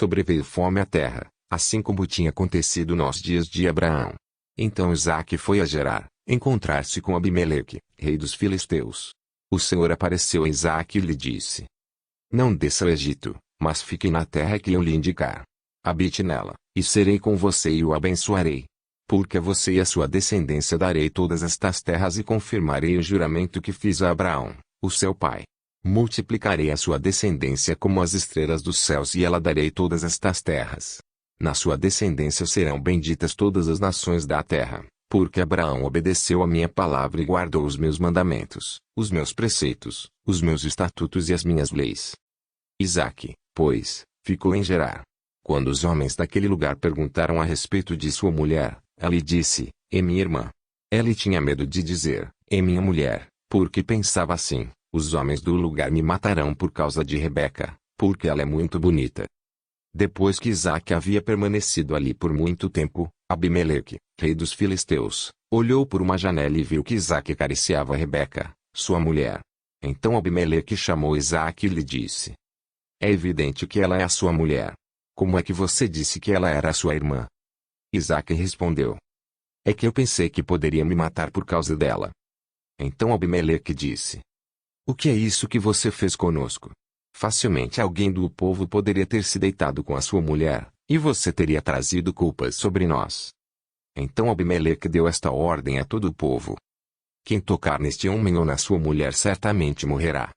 Sobreveio fome à terra, assim como tinha acontecido nos dias de Abraão. Então Isaque foi a Gerar, encontrar-se com Abimeleque, rei dos filisteus. O Senhor apareceu a Isaque e lhe disse: Não desça ao Egito, mas fique na terra que eu lhe indicar. Habite nela, e serei com você e o abençoarei. Porque a você e a sua descendência darei todas estas terras e confirmarei o juramento que fiz a Abraão, o seu pai. Multiplicarei a sua descendência como as estrelas dos céus e ela darei todas estas terras. Na sua descendência serão benditas todas as nações da terra, porque Abraão obedeceu a minha palavra e guardou os meus mandamentos, os meus preceitos, os meus estatutos e as minhas leis. Isaque, pois, ficou em Gerar. Quando os homens daquele lugar perguntaram a respeito de sua mulher, ela disse: É minha irmã. Ele tinha medo de dizer: É minha mulher, porque pensava assim: os homens do lugar me matarão por causa de Rebeca, porque ela é muito bonita. Depois que Isaque havia permanecido ali por muito tempo, Abimeleque, rei dos filisteus, olhou por uma janela e viu que Isaque acariciava Rebeca, sua mulher. Então Abimeleque chamou Isaque e lhe disse: É evidente que ela é a sua mulher. Como é que você disse que ela era a sua irmã? Isaque respondeu: É que eu pensei que poderia me matar por causa dela. Então Abimeleque disse: O que é isso que você fez conosco? Facilmente alguém do povo poderia ter se deitado com a sua mulher, e você teria trazido culpas sobre nós. Então Abimeleque deu esta ordem a todo o povo: Quem tocar neste homem ou na sua mulher certamente morrerá.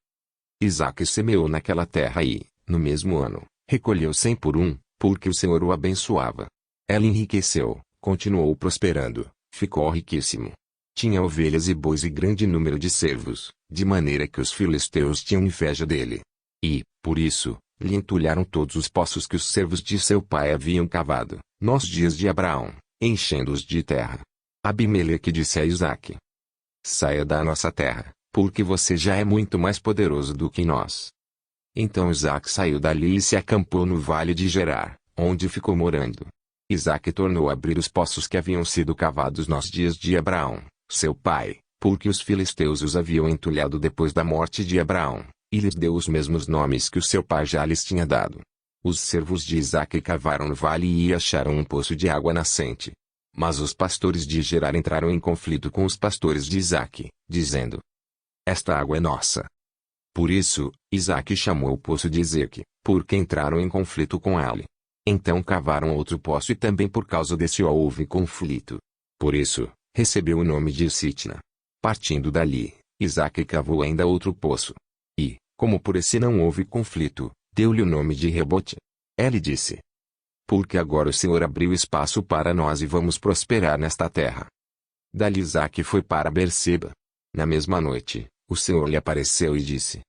Isaque semeou naquela terra e, no mesmo ano, recolheu 100 por um, porque o Senhor o abençoava. Ela enriqueceu, continuou prosperando, ficou riquíssimo. Tinha ovelhas e bois e grande número de servos, de maneira que os filisteus tinham inveja dele. E, por isso, lhe entulharam todos os poços que os servos de seu pai haviam cavado, nos dias de Abraão, enchendo-os de terra. Abimeleque disse a Isaque: Saia da nossa terra, porque você já é muito mais poderoso do que nós. Então Isaque saiu dali e se acampou no vale de Gerar, onde ficou morando. Isaque tornou a abrir os poços que haviam sido cavados nos dias de Abraão, seu pai, porque os filisteus os haviam entulhado depois da morte de Abraão, e lhes deu os mesmos nomes que o seu pai já lhes tinha dado. Os servos de Isaque cavaram no vale e acharam um poço de água nascente. Mas os pastores de Gerar entraram em conflito com os pastores de Isaque, dizendo: Esta água é nossa. Por isso, Isaque chamou o poço de Ezeque, porque entraram em conflito com ele. Então cavaram outro poço e também por causa desse houve conflito. Por isso, recebeu o nome de Sitna. Partindo dali, Isaque cavou ainda outro poço. E, como por esse não houve conflito, deu-lhe o nome de Rebote. Ele disse: Porque agora o Senhor abriu espaço para nós e vamos prosperar nesta terra. Dali Isaque foi para Berseba. Na mesma noite, o Senhor lhe apareceu e disse: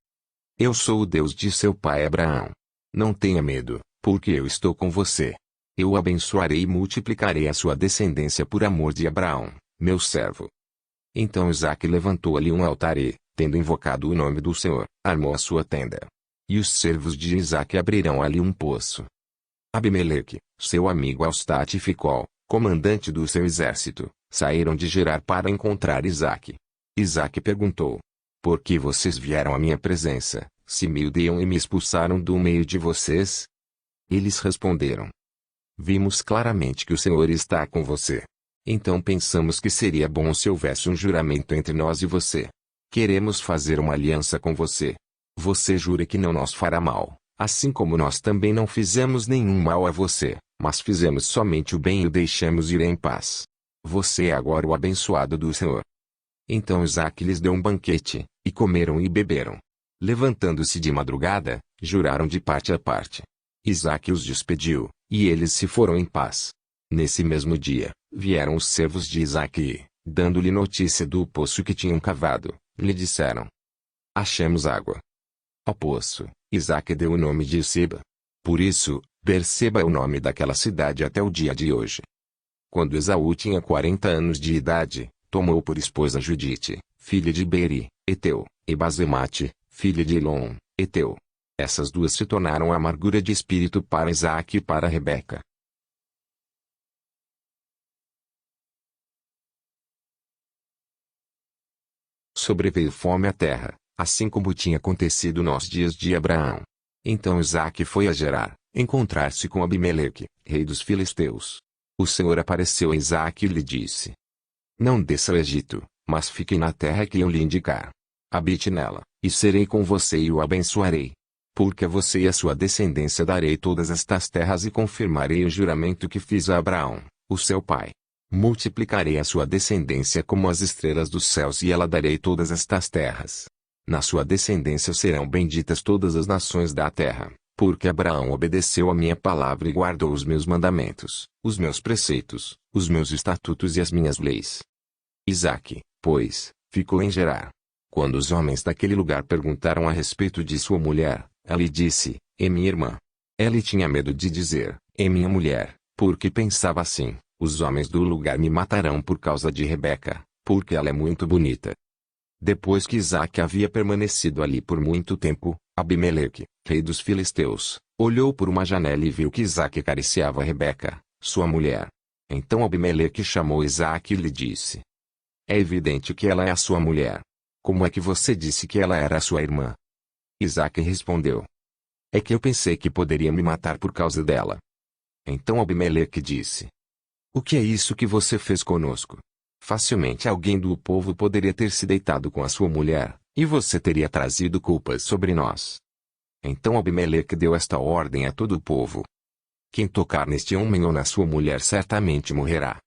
Eu sou o Deus de seu pai Abraão. Não tenha medo, porque eu estou com você. Eu o abençoarei e multiplicarei a sua descendência por amor de Abraão, meu servo. Então Isaque levantou ali um altar e, tendo invocado o nome do Senhor, armou a sua tenda. E os servos de Isaque abriram ali um poço. Abimeleque, seu amigo Austate e Ficol, comandante do seu exército, saíram de Gerar para encontrar Isaque. Isaque perguntou: Por que vocês vieram à minha presença, se me odeiam e me expulsaram do meio de vocês? Eles responderam: Vimos claramente que o Senhor está com você. Então pensamos que seria bom se houvesse um juramento entre nós e você. Queremos fazer uma aliança com você. Você jura que não nos fará mal, assim como nós também não fizemos nenhum mal a você, mas fizemos somente o bem e o deixamos ir em paz. Você é agora o abençoado do Senhor. Então Isaque lhes deu um banquete, e comeram e beberam. Levantando-se de madrugada, juraram de parte a parte. Isaque os despediu, e eles se foram em paz. Nesse mesmo dia, vieram os servos de Isaque e, dando-lhe notícia do poço que tinham cavado, lhe disseram: Achamos água. Ao poço, Isaque deu o nome de Seba. Por isso, Berseba é o nome daquela cidade até o dia de hoje. Quando Esaú tinha 40 anos de idade, tomou por esposa Judite, filha de Beeri, Eteu, e Basemate, filha de Elon, Eteu. Essas duas se tornaram amargura de espírito para Isaque e para Rebeca. Sobreveio fome à terra, assim como tinha acontecido nos dias de Abraão. Então Isaque foi a Gerar, encontrar-se com Abimeleque, rei dos filisteus. O Senhor apareceu a Isaque e lhe disse: Não desça ao Egito, mas fique na terra que eu lhe indicar. Habite nela, e serei com você e o abençoarei. Porque a você e a sua descendência darei todas estas terras e confirmarei o juramento que fiz a Abraão, o seu pai. Multiplicarei a sua descendência como as estrelas dos céus e ela darei todas estas terras. Na sua descendência serão benditas todas as nações da terra, porque Abraão obedeceu a minha palavra e guardou os meus mandamentos, os meus preceitos, os meus estatutos e as minhas leis. Isaque, pois, ficou em Gerar. Quando os homens daquele lugar perguntaram a respeito de sua mulher, ela disse: É minha irmã. Ele tinha medo de dizer: É minha mulher, porque pensava assim: os homens do lugar me matarão por causa de Rebeca, porque ela é muito bonita. Depois que Isaque havia permanecido ali por muito tempo, Abimeleque, rei dos filisteus, olhou por uma janela e viu que Isaque acariciava Rebeca, sua mulher. Então Abimeleque chamou Isaque e lhe disse: É evidente que ela é a sua mulher. Como é que você disse que ela era a sua irmã? Isaque respondeu: É que eu pensei que poderia me matar por causa dela. Então Abimeleque disse: O que é isso que você fez conosco? Facilmente alguém do povo poderia ter se deitado com a sua mulher, e você teria trazido culpas sobre nós. Então Abimeleque deu esta ordem a todo o povo: Quem tocar neste homem ou na sua mulher certamente morrerá.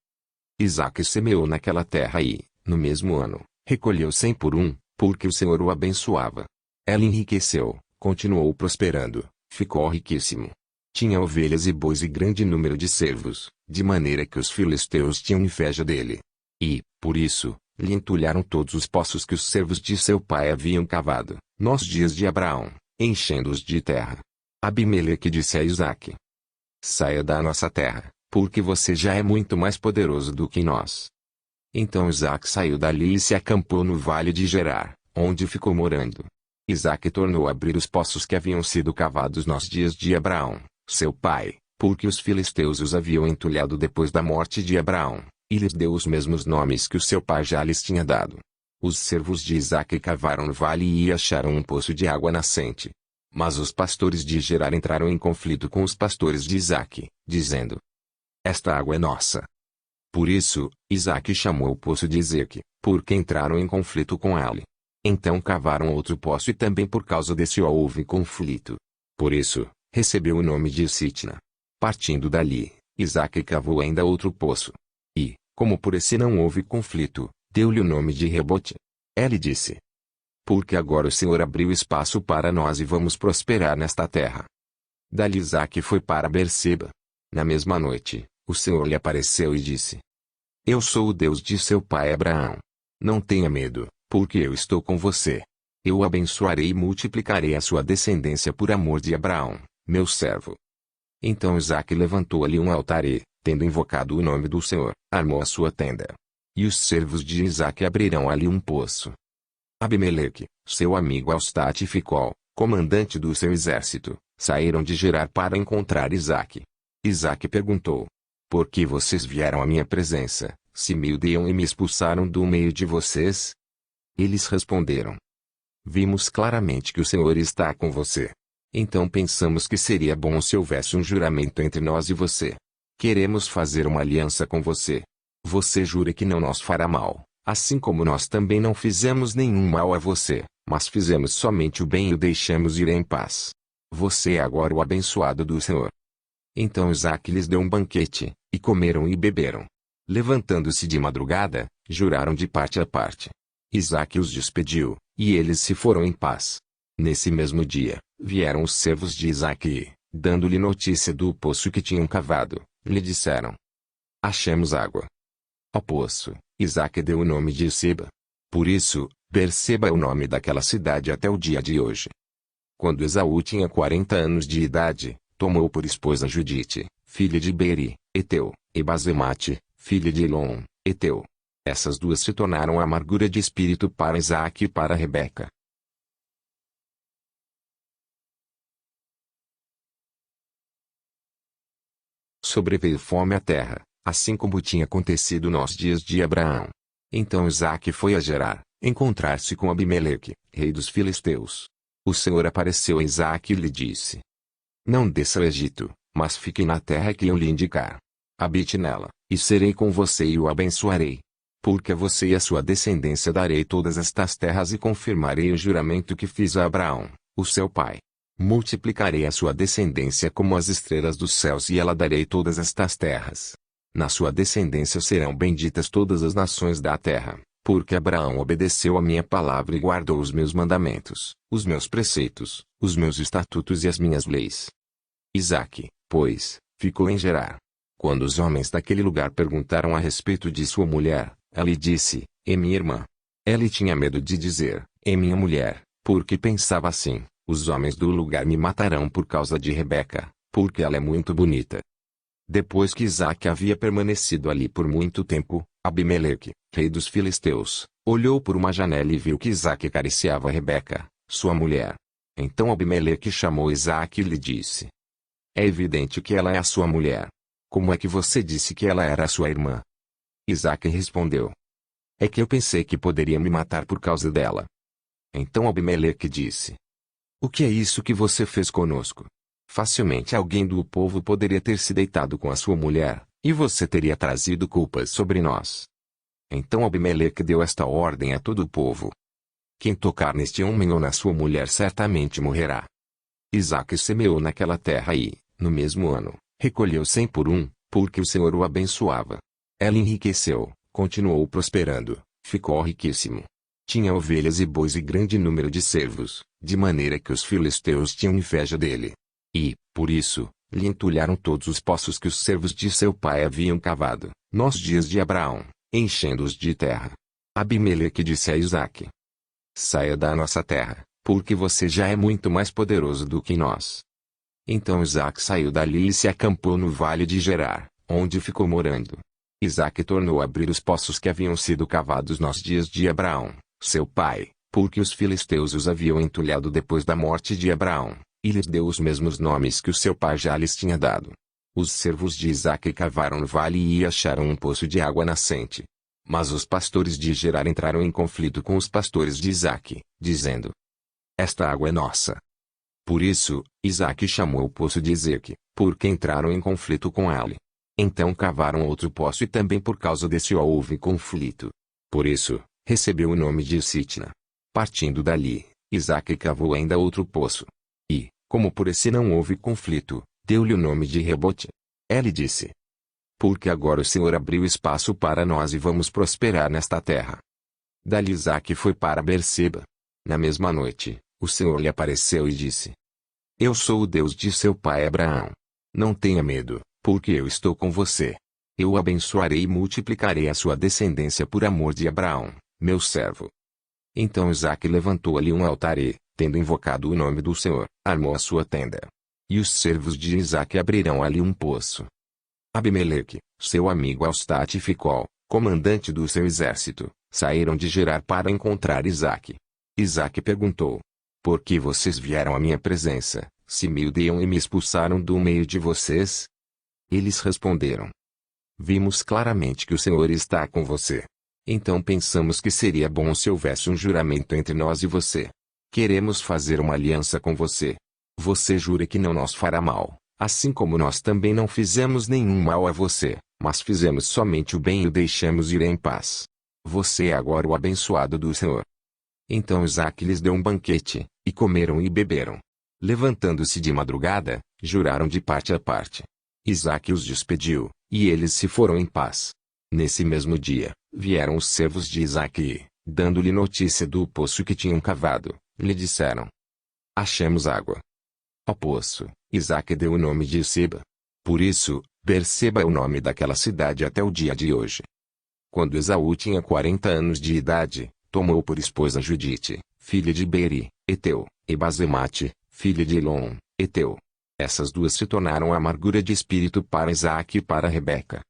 Isaque semeou naquela terra e, no mesmo ano, recolheu 100 por um, porque o Senhor o abençoava. Ela enriqueceu, continuou prosperando, ficou riquíssimo. Tinha ovelhas e bois e grande número de servos, de maneira que os filisteus tinham inveja dele. E, por isso, lhe entulharam todos os poços que os servos de seu pai haviam cavado, nos dias de Abraão, enchendo-os de terra. Abimeleque disse a Isaque: Saia da nossa terra, porque você já é muito mais poderoso do que nós. Então Isaque saiu dali e se acampou no vale de Gerar, onde ficou morando. Isaque tornou a abrir os poços que haviam sido cavados nos dias de Abraão, seu pai, porque os filisteus os haviam entulhado depois da morte de Abraão, e lhes deu os mesmos nomes que o seu pai já lhes tinha dado. Os servos de Isaque cavaram no vale e acharam um poço de água nascente. Mas os pastores de Gerar entraram em conflito com os pastores de Isaque, dizendo: Esta água é nossa. Por isso, Isaque chamou o poço de Ezeque, porque entraram em conflito com ele. Então cavaram outro poço e também por causa desse houve conflito. Por isso, recebeu o nome de Sitna. Partindo dali, Isaque cavou ainda outro poço. E, como por esse não houve conflito, deu-lhe o nome de Rebote. Ele disse: Porque agora o Senhor abriu espaço para nós e vamos prosperar nesta terra. Dali Isaque foi para Berseba. Na mesma noite, o Senhor lhe apareceu e disse: Eu sou o Deus de seu pai Abraão. Não tenha medo, porque eu estou com você. Eu o abençoarei e multiplicarei a sua descendência por amor de Abraão, meu servo. Então Isaque levantou ali um altar e, tendo invocado o nome do Senhor, armou a sua tenda. E os servos de Isaque abriram ali um poço. Abimeleque, seu amigo Elstate e Ficol, comandante do seu exército, saíram de Gerar para encontrar Isaque. Isaque perguntou: Por que vocês vieram à minha presença, se me odeiam e me expulsaram do meio de vocês? Eles responderam: Vimos claramente que o Senhor está com você. Então pensamos que seria bom se houvesse um juramento entre nós e você. Queremos fazer uma aliança com você. Você jura que não nos fará mal, assim como nós também não fizemos nenhum mal a você, mas fizemos somente o bem e o deixamos ir em paz. Você é agora o abençoado do Senhor. Então Isaque lhes deu um banquete, e comeram e beberam. Levantando-se de madrugada, juraram de parte a parte. Isaque os despediu, e eles se foram em paz. Nesse mesmo dia, vieram os servos de Isaque e, dando-lhe notícia do poço que tinham cavado, lhe disseram: Achamos água. Ao poço, Isaque deu o nome de Seba. Por isso, Berseba é o nome daquela cidade até o dia de hoje. Quando Esaú tinha 40 anos de idade, tomou por esposa Judite, filha de Beri, Eteu, e Basemate, filha de Elon, Eteu. Essas duas se tornaram amargura de espírito para Isaque e para Rebeca. Sobreveio fome à terra, assim como tinha acontecido nos dias de Abraão. Então Isaque foi a Gerar, encontrar-se com Abimeleque, rei dos filisteus. O Senhor apareceu a Isaque e lhe disse: Não desça ao Egito, mas fique na terra que eu lhe indicar. Habite nela, e serei com você e o abençoarei. Porque a você e a sua descendência darei todas estas terras e confirmarei o juramento que fiz a Abraão, o seu pai. Multiplicarei a sua descendência como as estrelas dos céus e ela darei todas estas terras. Na sua descendência serão benditas todas as nações da terra, porque Abraão obedeceu a minha palavra e guardou os meus mandamentos, os meus preceitos, os meus estatutos e as minhas leis. Isaque, pois, ficou em Gerar. Quando os homens daquele lugar perguntaram a respeito de sua mulher, ela disse, é minha irmã. Ela tinha medo de dizer, é minha mulher, porque pensava assim, os homens do lugar me matarão por causa de Rebeca, porque ela é muito bonita. Depois que Isaque havia permanecido ali por muito tempo, Abimeleque, rei dos filisteus, olhou por uma janela e viu que Isaque acariciava Rebeca, sua mulher. Então Abimeleque chamou Isaque e lhe disse, é evidente que ela é a sua mulher. Como é que você disse que ela era a sua irmã? Isaque respondeu, é que eu pensei que poderia me matar por causa dela. Então Abimeleque disse, o que é isso que você fez conosco? Facilmente alguém do povo poderia ter se deitado com a sua mulher, e você teria trazido culpas sobre nós. Então Abimeleque deu esta ordem a todo o povo. Quem tocar neste homem ou na sua mulher certamente morrerá. Isaque semeou naquela terra e, no mesmo ano, recolheu 100 por um, porque o Senhor o abençoava. Ela enriqueceu, continuou prosperando, ficou riquíssimo. Tinha ovelhas e bois e grande número de servos, de maneira que os filisteus tinham inveja dele. E, por isso, lhe entulharam todos os poços que os servos de seu pai haviam cavado, nos dias de Abraão, enchendo-os de terra. Abimeleque disse a Isaque, saia da nossa terra, porque você já é muito mais poderoso do que nós. Então Isaque saiu dali e se acampou no vale de Gerar, onde ficou morando. Isaque tornou a abrir os poços que haviam sido cavados nos dias de Abraão, seu pai, porque os filisteus os haviam entulhado depois da morte de Abraão, e lhes deu os mesmos nomes que o seu pai já lhes tinha dado. Os servos de Isaque cavaram no vale e acharam um poço de água nascente. Mas os pastores de Gerar entraram em conflito com os pastores de Isaque, dizendo, esta água é nossa. Por isso, Isaque chamou o poço de Ezeque, porque entraram em conflito com ele. Então cavaram outro poço e também por causa desse houve conflito. Por isso, recebeu o nome de Sitna. Partindo dali, Isaque cavou ainda outro poço. E, como por esse não houve conflito, deu-lhe o nome de Rebote. Ele disse, porque agora o Senhor abriu espaço para nós e vamos prosperar nesta terra. Dali Isaque foi para Berseba. Na mesma noite, o Senhor lhe apareceu e disse, eu sou o Deus de seu pai Abraão. Não tenha medo, porque eu estou com você. Eu o abençoarei e multiplicarei a sua descendência por amor de Abraão, meu servo. Então Isaque levantou ali um altar e, tendo invocado o nome do Senhor, armou a sua tenda. E os servos de Isaque abriram ali um poço. Abimeleque, seu amigo Elstate e Ficol, comandante do seu exército, saíram de Gerar para encontrar Isaque. Isaque perguntou, por que vocês vieram à minha presença, se me odeiam e me expulsaram do meio de vocês? Eles responderam, vimos claramente que o Senhor está com você. Então pensamos que seria bom se houvesse um juramento entre nós e você. Queremos fazer uma aliança com você. Você jura que não nos fará mal, assim como nós também não fizemos nenhum mal a você, mas fizemos somente o bem e o deixamos ir em paz. Você é agora o abençoado do Senhor. Então Isaque lhes deu um banquete, e comeram e beberam. Levantando-se de madrugada, juraram de parte a parte. Isaque os despediu, e eles se foram em paz. Nesse mesmo dia, vieram os servos de Isaque e, dando-lhe notícia do poço que tinham cavado, lhe disseram, achamos água. Ao poço, Isaque deu o nome de Seba. Por isso, Berseba é o nome daquela cidade até o dia de hoje. Quando Esaú tinha 40 anos de idade, tomou por esposa Judite, filha de Beri, Eteu, e Basemate, filha de Elon, Eteu. Essas duas se tornaram amargura de espírito para Isaque e para Rebeca.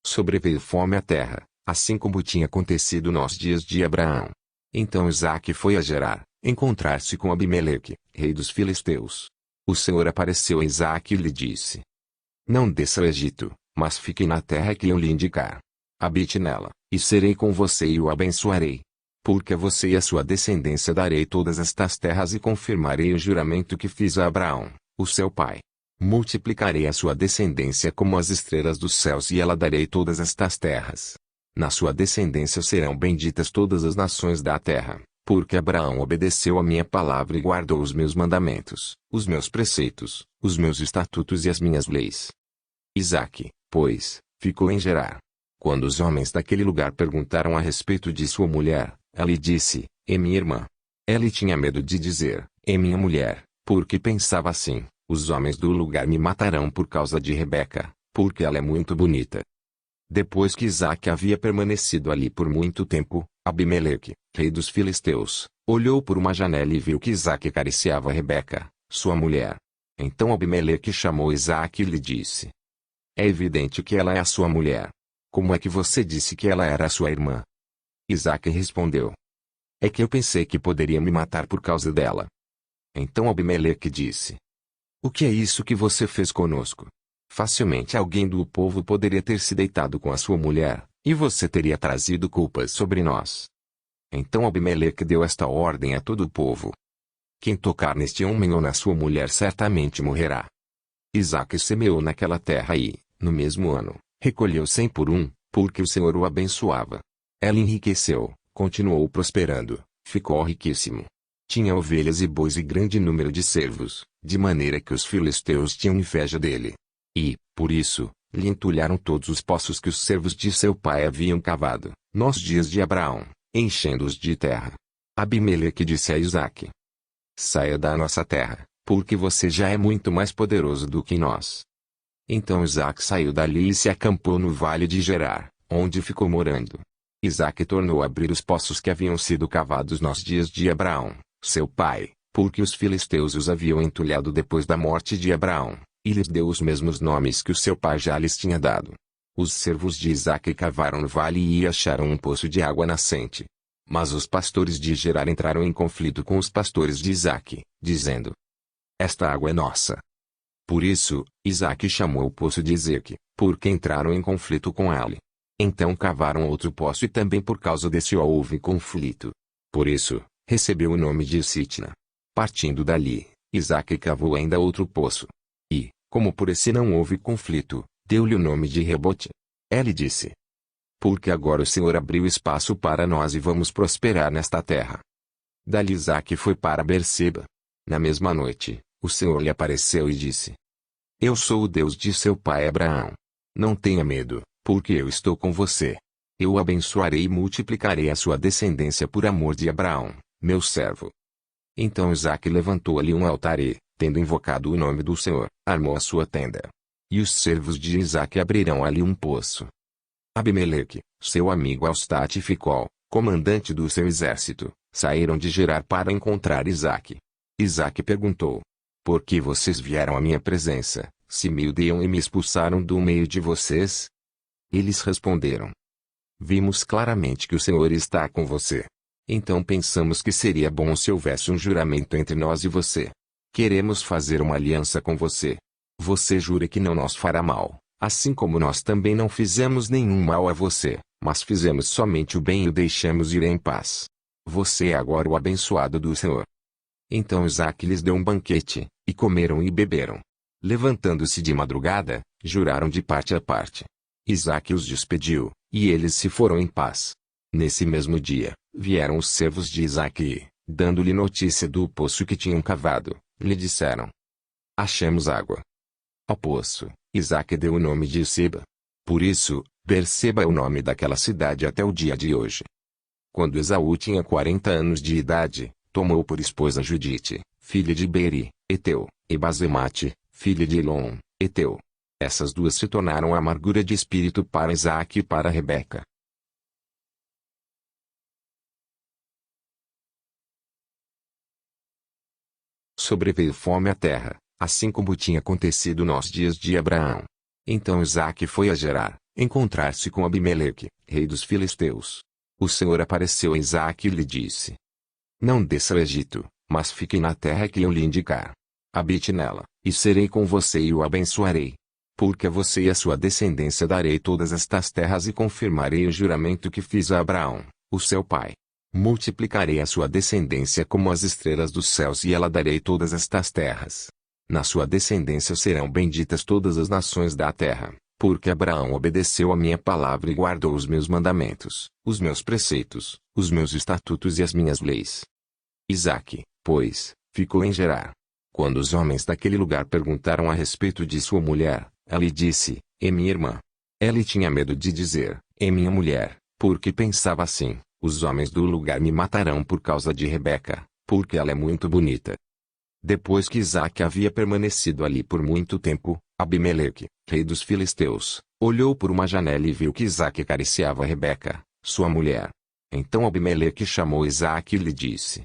Sobreveio fome à terra, assim como tinha acontecido nos dias de Abraão. Então Isaque foi a Gerar, encontrar-se com Abimeleque, rei dos filisteus. O Senhor apareceu a Isaque e lhe disse, não desça ao Egito, mas fique na terra que eu lhe indicar. Habite nela, e serei com você e o abençoarei. porque a você e a sua descendência darei todas estas terras e confirmarei o juramento que fiz a Abraão, o seu pai. Multiplicarei a sua descendência como as estrelas dos céus e ela darei todas estas terras. Na sua descendência serão benditas todas as nações da terra, porque Abraão obedeceu a minha palavra e guardou os meus mandamentos, os meus preceitos, os meus estatutos e as minhas leis. Isaque, pois, ficou em Gerar. Quando os homens daquele lugar perguntaram a respeito de sua mulher, ela disse, é minha irmã. Ele tinha medo de dizer, é minha mulher, porque pensava assim, os homens do lugar me matarão por causa de Rebeca, porque ela é muito bonita. Depois que Isaque havia permanecido ali por muito tempo, Abimeleque, rei dos filisteus, olhou por uma janela e viu que Isaque acariciava Rebeca, sua mulher. Então Abimeleque chamou Isaque e lhe disse, é evidente que ela é a sua mulher. Como é que você disse que ela era a sua irmã? Isaque respondeu, é que eu pensei que poderia me matar por causa dela. Então Abimeleque disse, o que é isso que você fez conosco? Facilmente alguém do povo poderia ter se deitado com a sua mulher, e você teria trazido culpas sobre nós. Então Abimeleque deu esta ordem a todo o povo. Quem tocar neste homem ou na sua mulher certamente morrerá. Isaque semeou naquela terra e, no mesmo ano, recolheu 100 por um, porque o Senhor o abençoava. Ela enriqueceu, continuou prosperando, ficou riquíssimo. Tinha ovelhas e bois e grande número de servos, de maneira que os filisteus tinham inveja dele. E, por isso, lhe entulharam todos os poços que os servos de seu pai haviam cavado, nos dias de Abraão, enchendo-os de terra. Abimeleque disse a Isaque, saia da nossa terra, porque você já é muito mais poderoso do que nós. Então Isaque saiu dali e se acampou no vale de Gerar, onde ficou morando. Isaque tornou a abrir os poços que haviam sido cavados nos dias de Abraão, seu pai, porque os filisteus os haviam entulhado depois da morte de Abraão, e lhes deu os mesmos nomes que o seu pai já lhes tinha dado. Os servos de Isaque cavaram no vale e acharam um poço de água nascente. Mas os pastores de Gerar entraram em conflito com os pastores de Isaque, dizendo, esta água é nossa. Por isso, Isaque chamou o poço de Ezeque, porque entraram em conflito com ele. Então cavaram outro poço e também por causa desse houve conflito. Por isso, recebeu o nome de Sitna. Partindo dali, Isaque cavou ainda outro poço. E, como por esse não houve conflito, deu-lhe o nome de Rebote. Ele disse, porque agora o Senhor abriu espaço para nós e vamos prosperar nesta terra. Dali Isaque foi para Berseba. Na mesma noite, o Senhor lhe apareceu e disse, eu sou o Deus de seu pai Abraão. Não tenha medo, porque eu estou com você. Eu o abençoarei e multiplicarei a sua descendência por amor de Abraão, meu servo. Então Isaque levantou ali um altar e, tendo invocado o nome do Senhor, armou a sua tenda. E os servos de Isaque abriram ali um poço. Abimeleque, seu amigo Austate e Ficol, comandante do seu exército, saíram de Gerar para encontrar Isaque. Isaque perguntou, por que vocês vieram à minha presença, se me odeiam e me expulsaram do meio de vocês? Eles responderam, vimos claramente que o Senhor está com você. Então pensamos que seria bom se houvesse um juramento entre nós e você. Queremos fazer uma aliança com você. Você jura que não nos fará mal, assim como nós também não fizemos nenhum mal a você, mas fizemos somente o bem e o deixamos ir em paz. Você é agora o abençoado do Senhor. Então Isaque lhes deu um banquete, e comeram e beberam. Levantando-se de madrugada, juraram de parte a parte. Isaque os despediu, e eles se foram em paz. Nesse mesmo dia, vieram os servos de Isaque e, dando-lhe notícia do poço que tinham cavado, lhe disseram, achamos água. Ao poço, Isaque deu o nome de Seba. Por isso, Berseba é o nome daquela cidade até o dia de hoje. Quando Esaú tinha 40 anos de idade, tomou por esposa Judite, filha de Beri, Eteu, e Basemate, filha de Elon, Eteu. Essas duas se tornaram amargura de espírito para Isaque e para Rebeca. Sobreveio fome à terra, assim como tinha acontecido nos dias de Abraão. Então Isaque foi a Gerar, encontrar-se com Abimeleque, rei dos filisteus. O Senhor apareceu a Isaque e lhe disse, não desça ao Egito, mas fique na terra que eu lhe indicar. Habite nela, e serei com você e o abençoarei. Porque a você e a sua descendência darei todas estas terras e confirmarei o juramento que fiz a Abraão, o seu pai. multiplicarei a sua descendência como as estrelas dos céus e ela darei todas estas terras. Na sua descendência serão benditas todas as nações da terra, porque Abraão obedeceu a minha palavra e guardou os meus mandamentos, os meus preceitos, os meus estatutos e as minhas leis. Isaque, pois, ficou em Gerar. Quando os homens daquele lugar perguntaram a respeito de sua mulher, ela disse, é minha irmã. Ela tinha medo de dizer, é minha mulher, porque pensava assim, os homens do lugar me matarão por causa de Rebeca, porque ela é muito bonita. Depois que Isaque havia permanecido ali por muito tempo, Abimeleque, rei dos filisteus, olhou por uma janela e viu que Isaque acariciava Rebeca, sua mulher. Então Abimeleque chamou Isaque e lhe disse,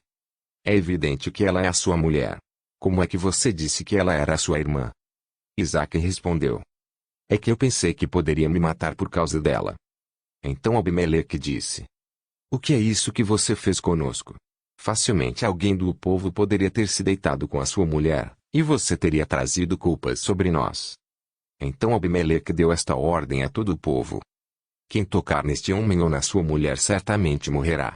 é evidente que ela é a sua mulher. Como é que você disse que ela era a sua irmã? Isaque respondeu, é que eu pensei que poderia me matar por causa dela. Então Abimeleque disse, o que é isso que você fez conosco? Facilmente alguém do povo poderia ter se deitado com a sua mulher, e você teria trazido culpas sobre nós. Então Abimeleque deu esta ordem a todo o povo. Quem tocar neste homem ou na sua mulher certamente morrerá.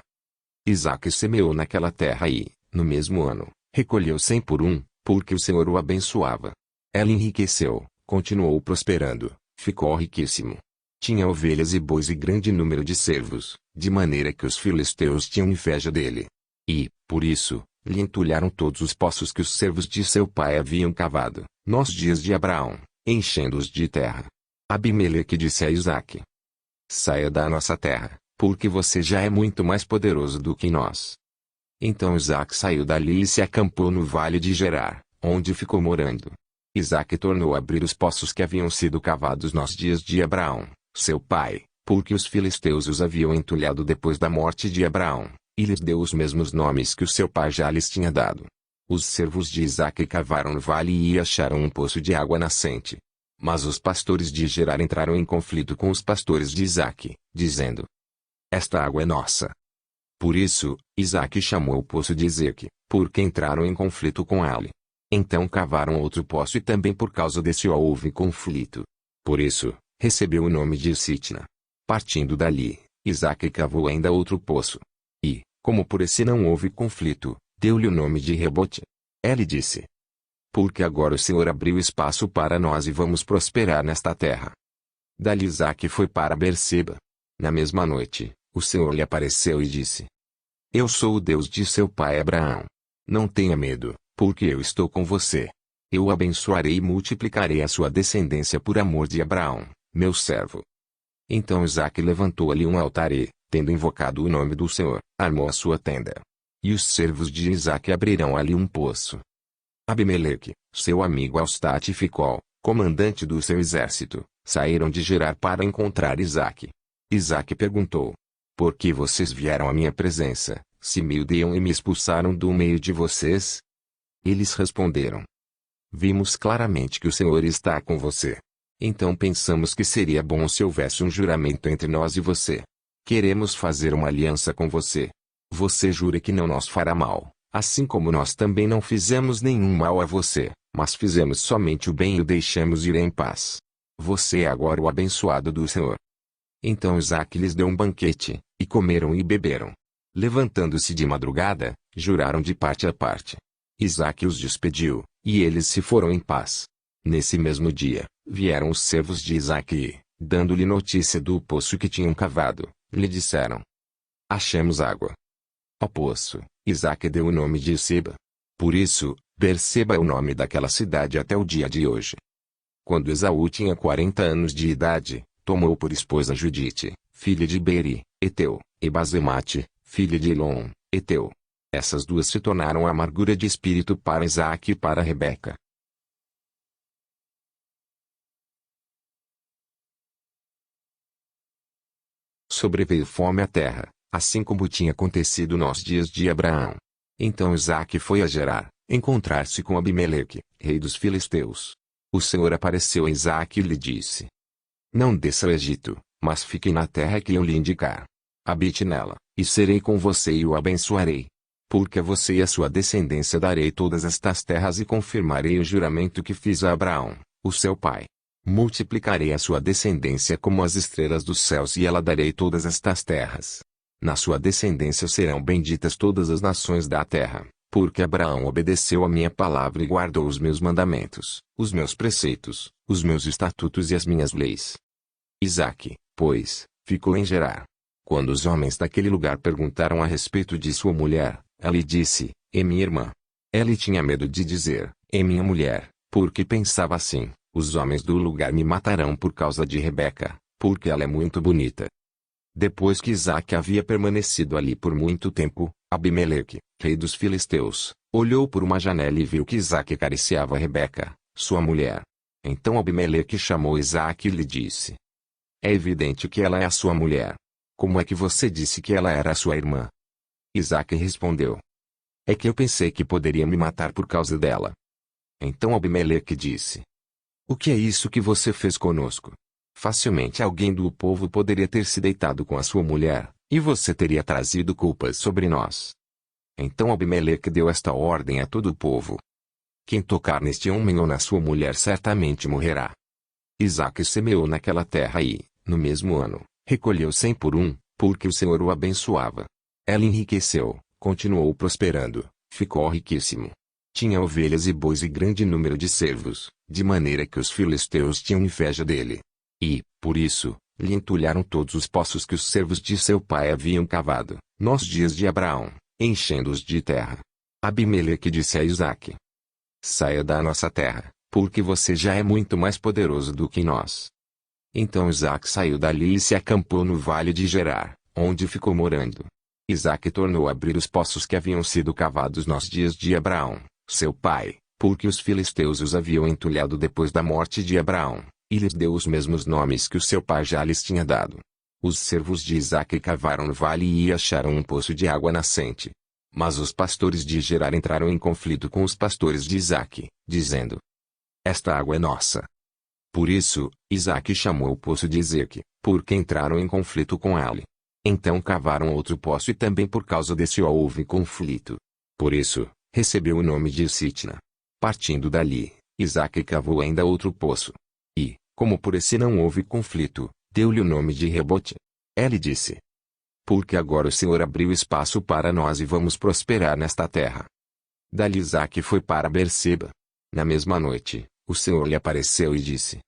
Isaque semeou naquela terra e, no mesmo ano, recolheu 100 por um, porque o Senhor o abençoava. Ela enriqueceu, continuou prosperando, ficou riquíssimo. Tinha ovelhas e bois e grande número de servos, de maneira que os filisteus tinham inveja dele. E, por isso, lhe entulharam todos os poços que os servos de seu pai haviam cavado, nos dias de Abraão, enchendo-os de terra. Abimeleque disse a Isaque, saia da nossa terra, porque você já é muito mais poderoso do que nós. Então Isaque saiu dali e se acampou no vale de Gerar, onde ficou morando. Isaque tornou a abrir os poços que haviam sido cavados nos dias de Abraão, seu pai, porque os filisteus os haviam entulhado depois da morte de Abraão, e lhes deu os mesmos nomes que o seu pai já lhes tinha dado. Os servos de Isaque cavaram no vale e acharam um poço de água nascente. Mas os pastores de Gerar entraram em conflito com os pastores de Isaque, dizendo, esta água é nossa. Por isso, Isaque chamou o poço de Ezeque, porque entraram em conflito com ele. Então cavaram outro poço e também por causa desse houve conflito. Por isso, recebeu o nome de Sitna. Partindo dali, Isaque cavou ainda outro poço. E, como por esse não houve conflito, deu-lhe o nome de Rebote. Ele disse, porque agora o Senhor abriu espaço para nós e vamos prosperar nesta terra. Dali Isaque foi para Berseba. Na mesma noite, o Senhor lhe apareceu e disse, eu sou o Deus de seu pai Abraão. Não tenha medo, porque eu estou com você. Eu o abençoarei e multiplicarei a sua descendência por amor de Abraão, meu servo. Então Isaque levantou ali um altar e, tendo invocado o nome do Senhor, armou a sua tenda. E os servos de Isaque abriram ali um poço. Abimeleque, seu amigo Austate e Ficol, comandante do seu exército, saíram de Gerar para encontrar Isaque. Isaque perguntou, por que vocês vieram à minha presença, se me odeiam e me expulsaram do meio de vocês? Eles responderam, vimos claramente que o Senhor está com você. Então pensamos que seria bom se houvesse um juramento entre nós e você. Queremos fazer uma aliança com você. Você jura que não nos fará mal, assim como nós também não fizemos nenhum mal a você, mas fizemos somente o bem e o deixamos ir em paz. Você é agora o abençoado do Senhor. Então Isaque lhes deu um banquete, e comeram e beberam. Levantando-se de madrugada, juraram de parte a parte. Isaque os despediu, e eles se foram em paz. Nesse mesmo dia, vieram os servos de Isaque e, dando-lhe notícia do poço que tinham cavado, lhe disseram, achamos água. Ao poço, Isaque deu o nome de Seba. Por isso, Berseba é o nome daquela cidade até o dia de hoje. Quando Esaú tinha 40 anos de idade, tomou por esposa Judite, filha de Beri, Eteu, e Basemate, filha de Elon, Eteu. Essas duas se tornaram amargura de espírito para Isaque e para Rebeca. Sobreveio fome à terra, assim como tinha acontecido nos dias de Abraão. Então Isaque foi a Gerar, encontrar-se com Abimeleque, rei dos filisteus. O Senhor apareceu a Isaque e lhe disse, não desça ao Egito, mas fique na terra que eu lhe indicar. Habite nela, e serei com você e o abençoarei. Porque a você e a sua descendência darei todas estas terras e confirmarei o juramento que fiz a Abraão, o seu pai. Multiplicarei a sua descendência como as estrelas dos céus e ela darei todas estas terras. Na sua descendência serão benditas todas as nações da terra, porque Abraão obedeceu a minha palavra e guardou os meus mandamentos, os meus preceitos, os meus estatutos e as minhas leis. Isaque, pois, ficou em Gerar. Quando os homens daquele lugar perguntaram a respeito de sua mulher, ela disse, é minha irmã. Ela tinha medo de dizer, é minha mulher, porque pensava assim, os homens do lugar me matarão por causa de Rebeca, porque ela é muito bonita. Depois que Isaque havia permanecido ali por muito tempo, Abimeleque, rei dos filisteus, olhou por uma janela e viu que Isaque acariciava Rebeca, sua mulher. Então Abimeleque chamou Isaque e lhe disse, é evidente que ela é a sua mulher. Como é que você disse que ela era a sua irmã? Isaque respondeu, é que eu pensei que poderia me matar por causa dela. Então Abimeleque disse, o que é isso que você fez conosco? Facilmente alguém do povo poderia ter se deitado com a sua mulher, e você teria trazido culpas sobre nós. Então Abimeleque deu esta ordem a todo o povo. Quem tocar neste homem ou na sua mulher certamente morrerá. Isaque semeou naquela terra e, no mesmo ano, recolheu 100 por um, porque o Senhor o abençoava. Ela enriqueceu, continuou prosperando, ficou riquíssimo. Tinha ovelhas e bois e grande número de servos, de maneira que os filisteus tinham inveja dele. E, por isso, lhe entulharam todos os poços que os servos de seu pai haviam cavado, nos dias de Abraão, enchendo-os de terra. Abimeleque disse a Isaque, saia da nossa terra, porque você já é muito mais poderoso do que nós. Então Isaque saiu dali e se acampou no vale de Gerar, onde ficou morando. Isaque tornou a abrir os poços que haviam sido cavados nos dias de Abraão, seu pai, porque os filisteus os haviam entulhado depois da morte de Abraão, e lhes deu os mesmos nomes que o seu pai já lhes tinha dado. Os servos de Isaque cavaram no vale e acharam um poço de água nascente. Mas os pastores de Gerar entraram em conflito com os pastores de Isaque, dizendo, esta água é nossa. Por isso, Isaque chamou o poço de Ezeque, porque entraram em conflito com ele. Então cavaram outro poço e também por causa desse houve conflito. Por isso, recebeu o nome de Sitna. Partindo dali, Isaque cavou ainda outro poço. E, como por esse não houve conflito, deu-lhe o nome de Rebote. Ele disse, porque agora o Senhor abriu espaço para nós e vamos prosperar nesta terra. Dali Isaque foi para Berseba. Na mesma noite, o Senhor lhe apareceu e disse,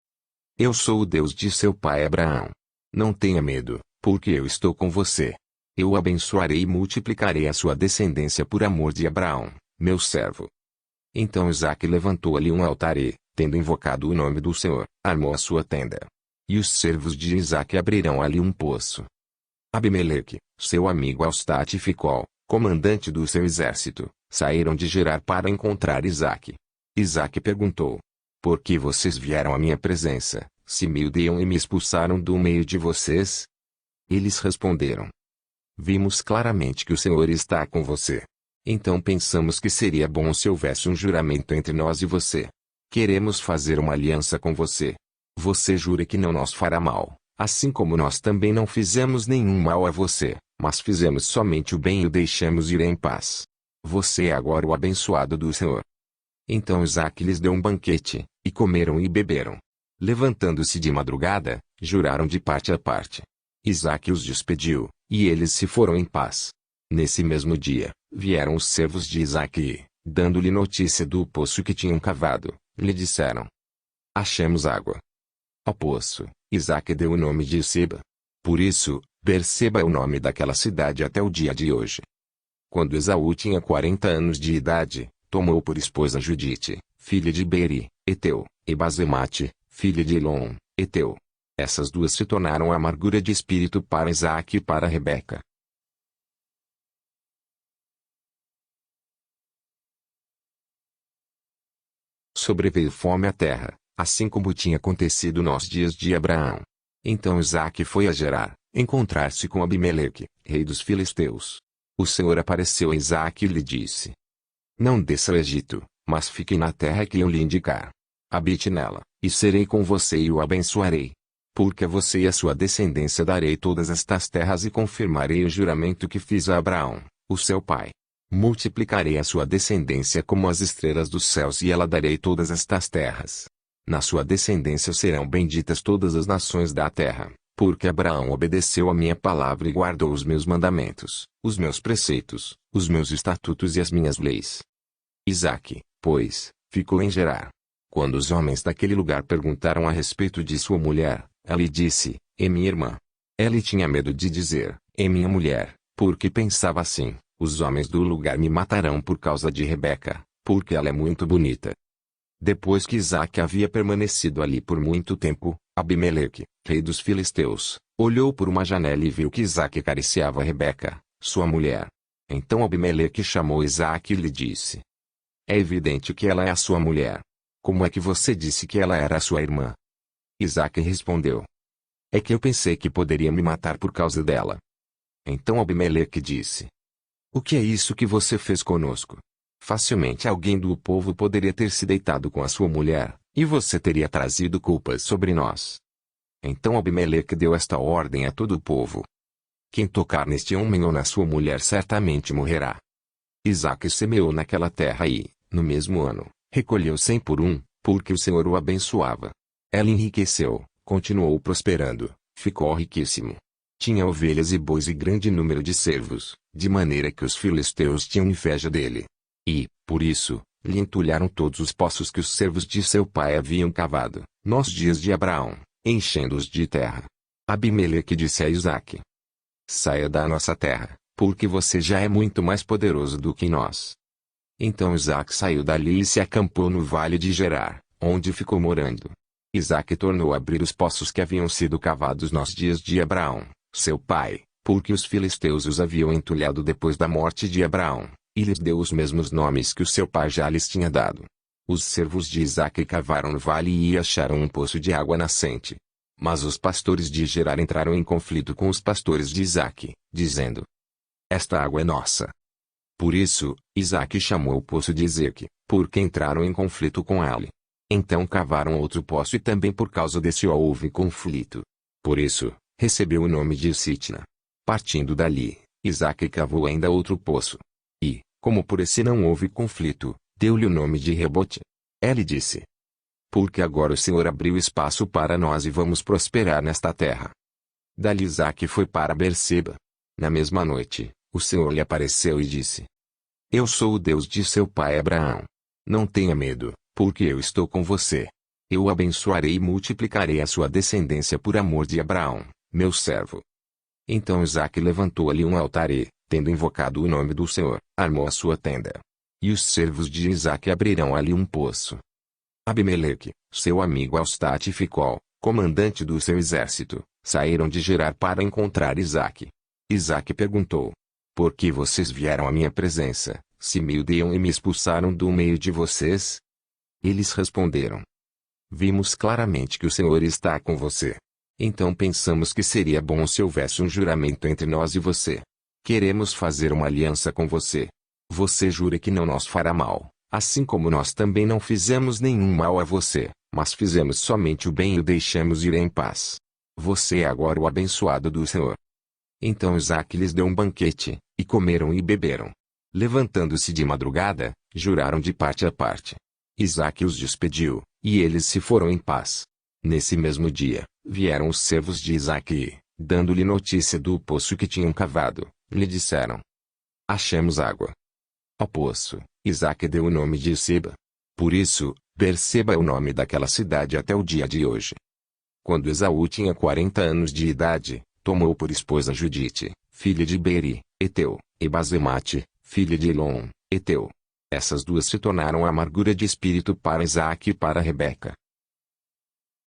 eu sou o Deus de seu pai Abraão. Não tenha medo, porque eu estou com você. Eu o abençoarei e multiplicarei a sua descendência por amor de Abraão, meu servo. Então Isaque levantou ali um altar e, tendo invocado o nome do Senhor, armou a sua tenda. E os servos de Isaque abriram ali um poço. Abimeleque, seu amigo Elstate e Ficol, comandante do seu exército, saíram de Gerar para encontrar Isaque. Isaque perguntou, por que vocês vieram à minha presença, se me odeiam e me expulsaram do meio de vocês? Eles responderam, vimos claramente que o Senhor está com você. Então pensamos que seria bom se houvesse um juramento entre nós e você. Queremos fazer uma aliança com você. Você jura que não nos fará mal, assim como nós também não fizemos nenhum mal a você, mas fizemos somente o bem e o deixamos ir em paz. Você é agora o abençoado do Senhor. Então Isaque lhes deu um banquete, e comeram e beberam. Levantando-se de madrugada, juraram de parte a parte. Isaque os despediu, e eles se foram em paz. Nesse mesmo dia, vieram os servos de Isaque e, dando-lhe notícia do poço que tinham cavado, lhe disseram, achamos água. Ao poço, Isaque deu o nome de Seba. Por isso, Berseba é o nome daquela cidade até o dia de hoje. Quando Esaú tinha 40 anos de idade, tomou por esposa Judite, filha de Beri, Eteu, e Basemate, filha de Elon, Eteu. Essas duas se tornaram amargura de espírito para Isaque e para Rebeca. Sobreveio fome à terra, assim como tinha acontecido nos dias de Abraão. Então Isaque foi a Gerar, encontrar-se com Abimeleque, rei dos filisteus. O Senhor apareceu a Isaque e lhe disse, não desça ao Egito, mas fique na terra que eu lhe indicar. Habite nela, e serei com você e o abençoarei. Porque a você e a sua descendência darei todas estas terras e confirmarei o juramento que fiz a Abraão, o seu pai. Multiplicarei a sua descendência como as estrelas dos céus e ela darei todas estas terras. Na sua descendência serão benditas todas as nações da terra, porque Abraão obedeceu a minha palavra e guardou os meus mandamentos, os meus preceitos, os meus estatutos e as minhas leis. Isaque, pois, ficou em Gerar. Quando os homens daquele lugar perguntaram a respeito de sua mulher, ela lhe disse, é minha irmã. Ele tinha medo de dizer, é minha mulher, porque pensava assim, os homens do lugar me matarão por causa de Rebeca, porque ela é muito bonita. Depois que Isaque havia permanecido ali por muito tempo, Abimeleque, rei dos filisteus, olhou por uma janela e viu que Isaque acariciava Rebeca, sua mulher. Então Abimeleque chamou Isaque e lhe disse, é evidente que ela é a sua mulher. Como é que você disse que ela era a sua irmã? Isaque respondeu, é que eu pensei que poderia me matar por causa dela. Então Abimeleque disse, o que é isso que você fez conosco? Facilmente alguém do povo poderia ter se deitado com a sua mulher, e você teria trazido culpas sobre nós. Então Abimeleque deu esta ordem a todo o povo. Quem tocar neste homem ou na sua mulher certamente morrerá. Isaque semeou naquela terra e, no mesmo ano, recolheu 100 por um, porque o Senhor o abençoava. Ela enriqueceu, continuou prosperando, ficou riquíssimo. Tinha ovelhas e bois e grande número de servos, de maneira que os filisteus tinham inveja dele. E, por isso, lhe entulharam todos os poços que os servos de seu pai haviam cavado, nos dias de Abraão, enchendo-os de terra. Abimeleque disse a Isaque, saia da nossa terra, porque você já é muito mais poderoso do que nós. Então Isaque saiu dali e se acampou no vale de Gerar, onde ficou morando. Isaque tornou a abrir os poços que haviam sido cavados nos dias de Abraão, seu pai, porque os filisteus os haviam entulhado depois da morte de Abraão, e lhes deu os mesmos nomes que o seu pai já lhes tinha dado. Os servos de Isaque cavaram no vale e acharam um poço de água nascente. Mas os pastores de Gerar entraram em conflito com os pastores de Isaque, dizendo, esta água é nossa. Por isso, Isaque chamou o poço de Ezeque, porque entraram em conflito com ele. Então cavaram outro poço e também por causa desse houve conflito. Por isso, recebeu o nome de Sitna. Partindo dali, Isaque cavou ainda outro poço. E, como por esse não houve conflito, deu-lhe o nome de Rebote. Ele disse, porque agora o Senhor abriu espaço para nós e vamos prosperar nesta terra. Dali Isaque foi para Berseba. Na mesma noite, o Senhor lhe apareceu e disse, eu sou o Deus de seu pai Abraão. Não tenha medo, porque eu estou com você. Eu o abençoarei e multiplicarei a sua descendência por amor de Abraão, meu servo. Então Isaque levantou ali um altar e, tendo invocado o nome do Senhor, armou a sua tenda. E os servos de Isaque abriram ali um poço. Abimeleque, seu amigo Austate e Ficol, comandante do seu exército, saíram de Gerar para encontrar Isaque. Isaque perguntou, por que vocês vieram à minha presença, se me odeiam e me expulsaram do meio de vocês? Eles responderam, vimos claramente que o Senhor está com você. Então pensamos que seria bom se houvesse um juramento entre nós e você. Queremos fazer uma aliança com você. Você jura que não nos fará mal, assim como nós também não fizemos nenhum mal a você, mas fizemos somente o bem e o deixamos ir em paz. Você é agora o abençoado do Senhor. Então Isaque lhes deu um banquete, e comeram e beberam. Levantando-se de madrugada, juraram de parte a parte. Isaque os despediu, e eles se foram em paz. Nesse mesmo dia, vieram os servos de Isaque e, dando-lhe notícia do poço que tinham cavado, lhe disseram, achamos água. Ao poço, Isaque deu o nome de Seba. Por isso, Berseba é o nome daquela cidade até o dia de hoje. Quando Esaú tinha 40 anos de idade, tomou por esposa Judite, filha de Beri, Eteu, e Basemate, filha de Elon, Eteu. Essas duas se tornaram amargura de espírito para Isaque e para Rebeca.